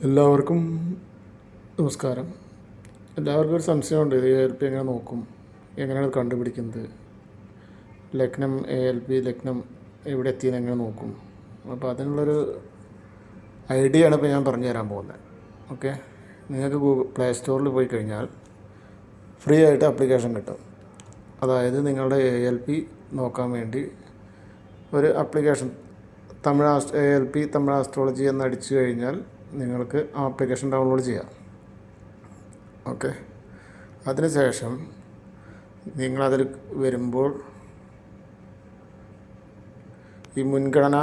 എല്ലാവർക്കും നമസ്കാരം. എല്ലാവർക്കും ഒരു സംശയമുണ്ട്, ഇത് ALP എങ്ങനെ നോക്കും, എങ്ങനെയാണ് ഇത് കണ്ടുപിടിക്കുന്നത്, ലഗ്നം ALP ലഗ്നം എവിടെ എത്തിയെന്ന് എങ്ങനെ നോക്കും. അപ്പോൾ അതിനുള്ളൊരു ഐഡിയ ആണ് ഇപ്പോൾ ഞാൻ പറഞ്ഞു തരാൻ പോകുന്നത്. ഓക്കെ, നിങ്ങൾക്ക് പ്ലേ സ്റ്റോറിൽ പോയി കഴിഞ്ഞാൽ ഫ്രീ ആയിട്ട് ആപ്ലിക്കേഷൻ കിട്ടും. അതായത് നിങ്ങളുടെ ALP നോക്കാൻ വേണ്ടി ഒരു ആപ്ലിക്കേഷൻ ALP തമിഴ് ആസ്ട്രോളജി എന്ന് അടിച്ചു കഴിഞ്ഞാൽ നിങ്ങൾക്ക് ആപ്ലിക്കേഷൻ ഡൗൺലോഡ് ചെയ്യാം. ഓക്കെ, അതിനുശേഷം നിങ്ങളതിൽ വരുമ്പോൾ ഈ മുൻഗണന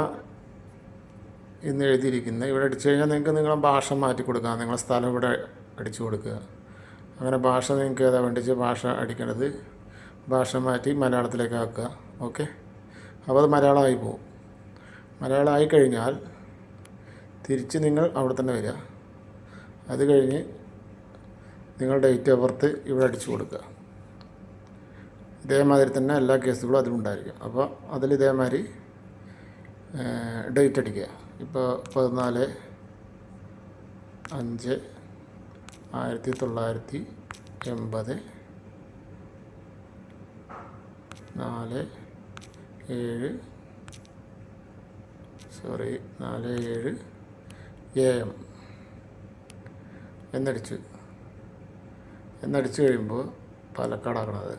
എന്ന് എഴുതിയിരിക്കുന്ന ഇവിടെ അടിച്ചു കഴിഞ്ഞാൽ നിങ്ങൾക്ക് നിങ്ങളെ ഭാഷ മാറ്റി കൊടുക്കാം. നിങ്ങളെ സ്ഥലം ഇവിടെ അടിച്ചു കൊടുക്കുക. അങ്ങനെ ഭാഷ നിങ്ങൾക്ക് ഏതാ വേണ്ടിച്ച് ഭാഷ അടിക്കേണ്ടത് ഭാഷ മാറ്റി മലയാളത്തിലേക്ക് ആക്കുക. ഓക്കെ, അപ്പോൾ അത് മലയാളമായി പോകും. മലയാളമായി കഴിഞ്ഞാൽ തിരിച്ച് നിങ്ങൾ അവിടെ തന്നെ വരിക. അത് കഴിഞ്ഞ് നിങ്ങൾ ഡേറ്റ് ഓഫ് ബർത്ത് ഇവിടെ അടിച്ചു കൊടുക്കുക. ഇതേമാതിരി തന്നെ എല്ലാ കേസുകളും അതിലുണ്ടായിരിക്കും. അപ്പോൾ അതിൽ ഇതേമാതിരി ഡേറ്റ് അടിക്കുക. ഇപ്പോൾ 14/5/1980 4/7 AM എന്നടിച്ചു കഴിയുമ്പോൾ പാലക്കാടാക്കണത്.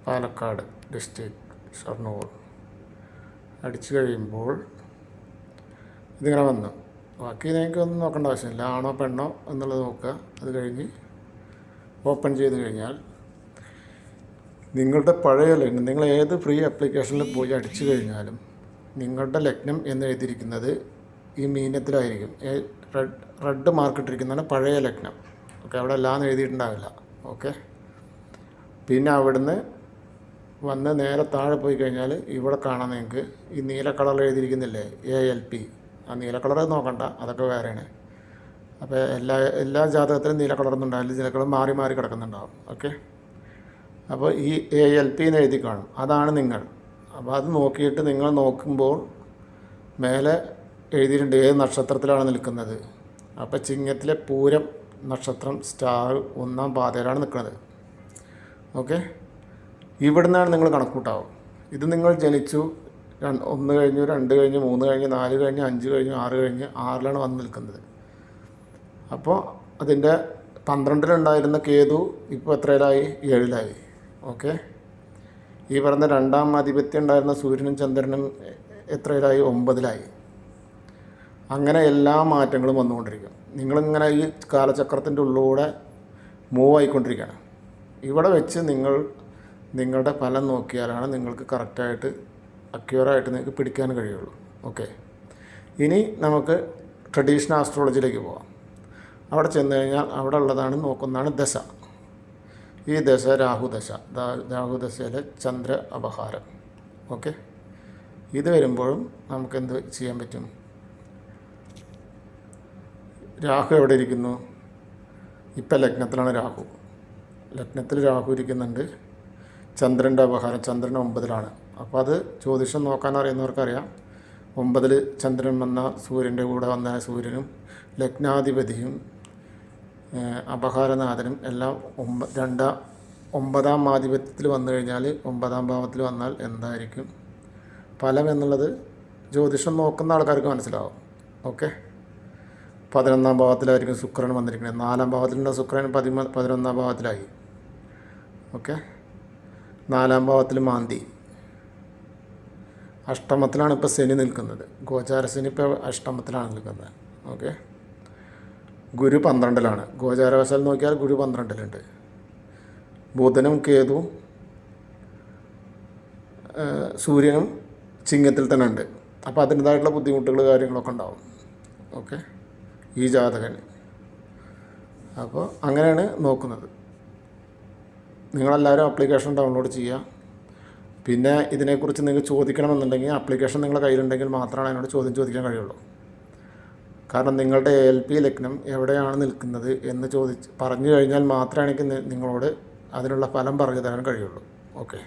പാലക്കാട് ഡിസ്ട്രിക്ട് ഷൊർണൂർ അടിച്ചു കഴിയുമ്പോൾ ഇതിങ്ങനെ വന്നു. ബാക്കി നിങ്ങൾക്കൊന്നും നോക്കേണ്ട ആവശ്യമില്ല, ആണോ പെണ്ണോ എന്നുള്ളത് നോക്കുക. അത് കഴിഞ്ഞ് ഓപ്പൺ ചെയ്ത് കഴിഞ്ഞാൽ നിങ്ങളുടെ പഴയ ലഗ്നം, നിങ്ങൾ ഏത് ഫ്രീ ആപ്ലിക്കേഷനിൽ പോയി അടിച്ചു കഴിഞ്ഞാലും നിങ്ങളുടെ ലഗ്നം എന്ന് എഴുതിയിരിക്കുന്നത് ഈ മീനത്തിലായിരിക്കും. റെഡ് മാർക്കിട്ടിരിക്കുന്നതാണ് പഴയ ലഗ്നം. ഓക്കെ, അവിടെ എല്ലാം എഴുതിയിട്ടുണ്ടാവില്ല. ഓക്കെ, പിന്നെ അവിടുന്ന് വന്ന് നേരെ താഴെ പോയി കഴിഞ്ഞാൽ ഇവിടെ കാണാൻ നിങ്ങൾക്ക് ഈ നീല കളറിൽ എഴുതിയിരിക്കുന്നില്ലേ ALP. ആ നീല കളർ നോക്കണ്ട, അതൊക്കെ വേറെയാണ്. അപ്പോൾ എല്ലാ ജാതകത്തിലും നീല കളറൊന്നും ഉണ്ടാവില്ല, ചില കളർ മാറി മാറി കിടക്കുന്നുണ്ടാവും. ഓക്കെ, അപ്പോൾ ഈ ALP എന്ന് എഴുതി കാണും, അതാണ് നിങ്ങൾ. അപ്പോൾ അത് നോക്കിയിട്ട് നിങ്ങൾ നോക്കുമ്പോൾ മേലെ എഴുതിയിട്ടുണ്ട് ഏത് നക്ഷത്രത്തിലാണ് നിൽക്കുന്നത്. അപ്പോൾ ചിങ്ങത്തിലെ പൂരം നക്ഷത്രം സ്റ്റാർ 1-ാം പാതയിലാണ് നിൽക്കുന്നത്. ഓക്കെ, ഇവിടുന്നാണ് നിങ്ങൾ കണക്കൂട്ടാവും. ഇത് നിങ്ങൾ ജനിച്ചു 1 കഴിഞ്ഞു 2 കഴിഞ്ഞു 3 കഴിഞ്ഞു 4 കഴിഞ്ഞു 5 കഴിഞ്ഞു 6 കഴിഞ്ഞ് 6ലാണ് വന്ന് നിൽക്കുന്നത്. അപ്പോൾ അതിൻ്റെ 12-ലുണ്ടായിരുന്ന കേതു ഇപ്പോൾ എത്രയിലായി? 7-ലായി. ഓക്കെ, ഈ പറഞ്ഞ 2-ാം ആധിപത്യം ഉണ്ടായിരുന്ന സൂര്യനും ചന്ദ്രനും എത്രയിലായി? 9-ലായി. അങ്ങനെ എല്ലാ മാറ്റങ്ങളും വന്നുകൊണ്ടിരിക്കും. നിങ്ങളിങ്ങനെ ഈ കാലചക്രത്തിൻ്റെ ഉള്ളിലൂടെ മൂവ് ആയിക്കൊണ്ടിരിക്കുകയാണ്. ഇവിടെ വെച്ച് നിങ്ങളുടെ ഫലം നോക്കിയാലാണ് നിങ്ങൾക്ക് കറക്റ്റായിട്ട് അക്യൂറായിട്ട് നിങ്ങൾക്ക് പിടിക്കാൻ കഴിയുള്ളൂ. ഓക്കെ, ഇനി നമുക്ക് ട്രഡീഷണൽ ആസ്ട്രോളജിയിലേക്ക് പോകാം. അവിടെ ചെന്ന് കഴിഞ്ഞാൽ അവിടെ ഉള്ളതാണ് നോക്കുന്നതാണ് ദശ. ഈ ദശ രാഹുദശയിലെ ചന്ദ്ര അപഹാരം. ഓക്കെ, ഇത് വരുമ്പോഴും നമുക്കെന്ത് ചെയ്യാൻ പറ്റും? രാഹു എവിടെ ഇരിക്കുന്നു? ഇപ്പം ലഗ്നത്തിലാണ് രാഹു. ലഗ്നത്തിൽ രാഹു ഇരിക്കുന്നുണ്ട്. ചന്ദ്രൻ്റെ അപഹാരം, ചന്ദ്രൻ 9-ലാണ്. അപ്പോൾ അത് ജ്യോതിഷം നോക്കാൻ അറിയുന്നവർക്കറിയാം. 9-ൽ ചന്ദ്രൻ വന്ന സൂര്യൻ്റെ കൂടെ വന്ന സൂര്യനും ലഗ്നാധിപതിയും അപഹാരനാഥനും എല്ലാം 9-ാം ആധിപത്യത്തിൽ വന്നു കഴിഞ്ഞാൽ 9-ാം ഭാവത്തിൽ വന്നാൽ എന്തായിരിക്കും ഫലം എന്നുള്ളത് ജ്യോതിഷം നോക്കുന്ന ആൾക്കാർക്ക് മനസ്സിലാവും. ഓക്കെ, 11-ാം ഭാവത്തിലായിരിക്കും ശുക്രൻ വന്നിരിക്കുന്നത്. 4-ാം ഭാവത്തിലുള്ള ശുക്രൻ 11-ാം ഭാവത്തിലായി. ഓക്കെ, 4-ാം ഭാവത്തിൽ മാന്തി. അഷ്ടമത്തിലാണ് ഇപ്പോൾ ശനി നിൽക്കുന്നത്. ഗോചാരശനി ഇപ്പോൾ അഷ്ടമത്തിലാണ് നിൽക്കുന്നത്. ഓക്കെ, ഗുരു 12-ലാണ്. ഗോചാരവശാൽ നോക്കിയാൽ ഗുരു 12-ലുണ്ട്. ബുധനും കേതുവും സൂര്യനും ചിങ്ങത്തിൽ തന്നെ ഉണ്ട്. അപ്പോൾ അതിൻ്റേതായിട്ടുള്ള ബുദ്ധിമുട്ടുകൾ കാര്യങ്ങളൊക്കെ ഉണ്ടാവും. ഓക്കെ, ഈ ജാതകന്. അപ്പോൾ അങ്ങനെയാണ് നോക്കുന്നത്. നിങ്ങളെല്ലാവരും ആപ്ലിക്കേഷൻ ഡൗൺലോഡ് ചെയ്യുക. പിന്നെ ഇതിനെക്കുറിച്ച് നിങ്ങൾക്ക് ചോദിക്കണമെന്നുണ്ടെങ്കിൽ ആപ്ലിക്കേഷൻ നിങ്ങളുടെ കയ്യിലുണ്ടെങ്കിൽ മാത്രമാണ് അതിനോട് ചോദ്യം ചോദിക്കാൻ കഴിയുള്ളൂ. കാരണം നിങ്ങളുടെ ALP ലഗ്നം എവിടെയാണ് നിൽക്കുന്നത് എന്ന് പറഞ്ഞു കഴിഞ്ഞാൽ മാത്രമേ എനിക്ക് നിങ്ങളോട് അതിനുള്ള ഫലം പറഞ്ഞു തരാൻ കഴിയുള്ളൂ. ഓക്കെ.